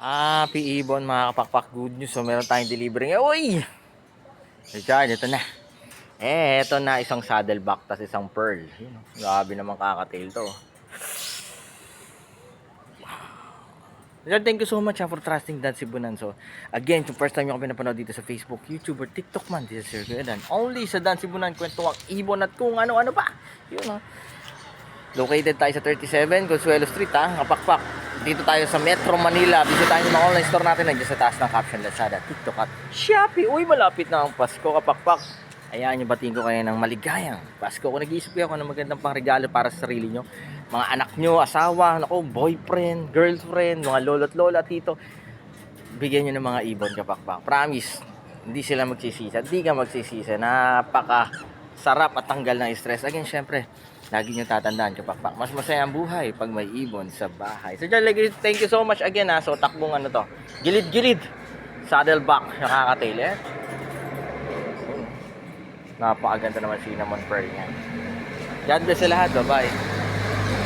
Ibon mga kapakpak, good news. So meron tayong delivery ngayon. Uy! Richard, ito na. Ito na isang saddleback tas isang pearl. Yun, oh. Grabe naman kakatail to. Richard, thank you so much for trusting Dan Sibunan. So, again, kung first time nyo kami napanood dito sa Facebook, YouTube, or TikTok man, this is Sir Kuya Dan. Only sa Dan Sibunan, kwentuang ibon at kung ano-ano pa. Yun, oh. Located tayo sa 37 Consuelo Street, kapakpak. Dito tayo sa Metro Manila. Bisitahin yung mga online store natin. Nandiyan sa taas ng caption, Lazada, TikTok at Shopee. Uy, malapit na ang Pasko, kapakpak. Ayan, yung batiin ko kayo ng maligayang Pasko. Kung nag-iisip kayo kung ano magandang pangregalo para sa sarili nyo, mga anak nyo, asawa, nako, boyfriend, girlfriend, mga lolo't lola, tito, bigyan nyo ng mga ibon, kapakpak. Promise, hindi sila magsisisa. Hindi ka magsisisa. Napaka sarap at tanggal ng stress. Again, syempre, lagi nyo tatandaan, kapakpak, mas masaya ang buhay pag may ibon sa bahay. So dyan, thank you so much again So takbong ano to, gilid-gilid, saddleback, nakakatail napakaganda naman cinnamon pearl yan. God bless sa lahat, bye bye.